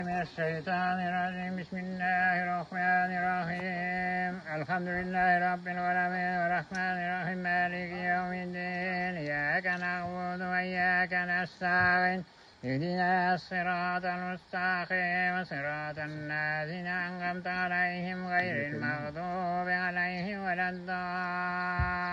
من الشيطان الرجيم بسم الله الرحمن الرحيم الحمد لله رب العالمين الرحمن الرحيم مالك يوم الدين إياك نعبد وإياك نستعين اهدنا الصراط المستقيم صراط الذين أنعمت عليهم غير المغضوب عليهم ولا الضالين.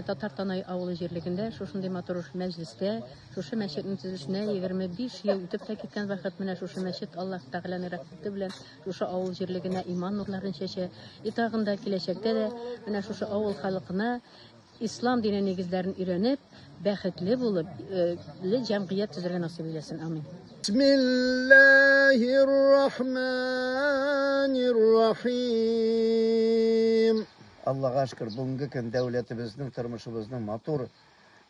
Татартанай авылы җирлегендә шушындый матур мәҗлестә, шушы мәчетнең төзелешенә 25 ел үтеп тә киткән вакыт менә шушы мәчет Аллаһ Тәгаләнең рәхмәте белән шушы авыл җирлегенә иман нурларын чәчә. Итагында киләчәктә дә менә шушы авыл халкына ислам дине нигезләрен өйрәнеп, бәхетле булып, җәмгыять төзергә насыйп итсен. Амин. Bismillahirrahmanirrahim. Allah'a şükür bugünkü gün devletimizin, tırmışımızın matur,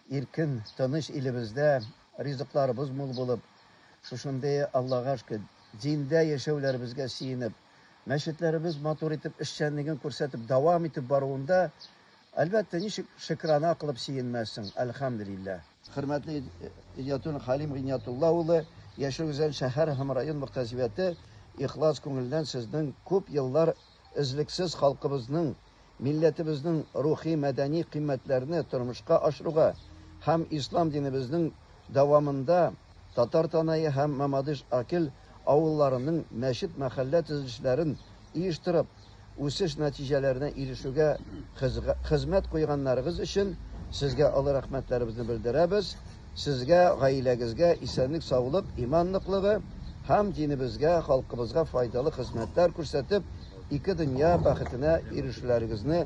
irkin, tanış ilimizde rızıklarımız mol bulup, şuşunday Allah'a şükür dinde yaşavlarımızga siyinip, meşitlerimiz matur etip, işçenliğini kursatıp, devam etip baruğunda, elbette nişik şükrana kılıp siyinmezsin. Elhamdülillah. Hürmetli İnyatun Halim İnyatullahoğlu, Yaşar Güzel Şehir Hamrayın Muhtaziveti, İhlas Kongül'den sizden köp yıllar izliksiz halkımızın, milletimizin ruhi, medeni kıymetlerini turmuşqa aşırığa, hem İslam dinimizin devamında Tatartanayı hem Mamadiş Akil avullarının meşit mahalle tüzülüşlerin iyiştirip, üsüş neticelerine erişüge hizmet koyganlarınız için sizge Allah rahmetlerimizni bildiremiz. Sizge, gailengizge isenlik sağlık, imanlıklığı hem dinimizge, halkımızga faydalı hizmetler ko'rsatib, iki dünya baxtına erişlerinizni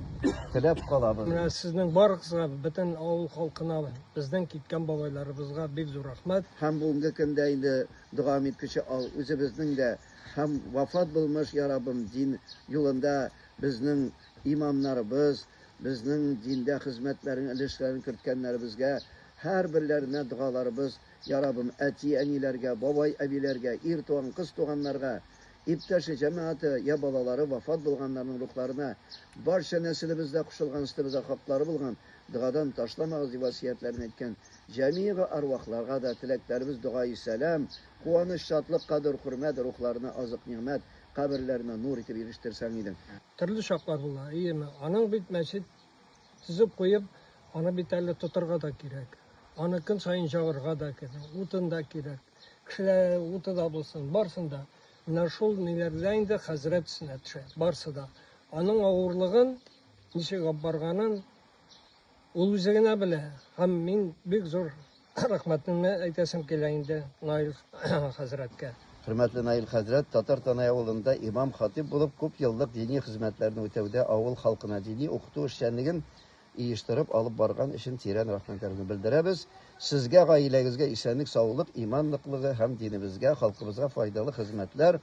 tilab qolamiz. Sizning barig'izga, butun avul xalqina, bizdan ketgan boboylarimizga bek zo'r rahmat. Hem bugungi kunda endi duom etkichi o'zimizning de hem vafot bo'lmish ya Rabbim din yo'lida bizning imomlarimiz, bizning dinda xizmatlarini, ilishlarni kiritganlarimizga her birlerine dualarımız ya Rabbim ati anilerge, babay abilerge, er tuğan, kız tuğanlarga, İptaşı cemaati ya balaları vafat bulganlarının ruhlarına, barcha neslimizde kuşulgan üstümüze hakları bulgan, duadan taşlamağız vasiyetlerini etken, cemiye ve arvahlarga da tileklerimiz duayı selam, kuvanış, şatlık, kadir, hürmet, ruhlarına azık nimet, kabirlerine nur etip eriştirsen idin. Türlü şaklar bunlar, iyi mi? Anın bit meşit tizip koyup, ana biterle tutarga da gerek. Anıkın sayın çağırga da gerek, utun da gerek. Kişiler utu da bulsun, barsın da. Нашол нелерден де хазрет сünnet барсы да. Анын ауырлығын, нешеге барғанын, ол өзегіне біле. Хам мен бек зор рахметімді айтасым келейінде Nail Hazret'ke. Hürmetli Nail Hazret, Tatartanay avulunda imam hatip bulup köp yıllık dini hizmetlerini ötevde avul halkına dini okutu işçenliğin iyiştirip alıp bargan için tiren rahmetlerini bildiremiz. Sizge, gailengizge isenlik, sağlık, imanlıklığı hem dinimizge, halkımızga faydalı hizmetler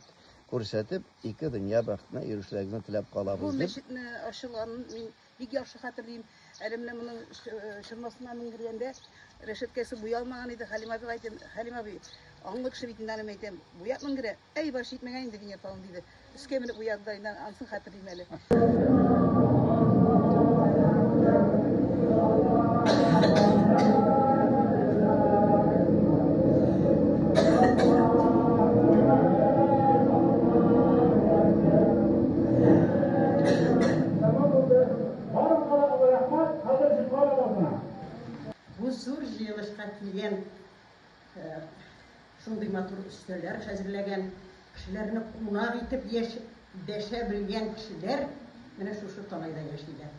ko'rsatib, iki dünya baxtına erişlerinizni tilab qolamiz. Bu meşitni açılganın men bek yaxshi hatırlayım. Elimle bunun şırmasına mingirgende reşetkesi buyalmagan idi. Halima abi aytım, Halima abi anlı kişi bitinden aytım. Buyat mingire, ey baş yetmegen indi diye falan dedi. Üskemini buyaldı da ansın hatırlayım hele. Zor yığılışqa kelgan şunday matur üstələr hazırlagan kişilərini qonaq etib yaşa bilgan kişilər mənə şu tanayda yaşayırlar.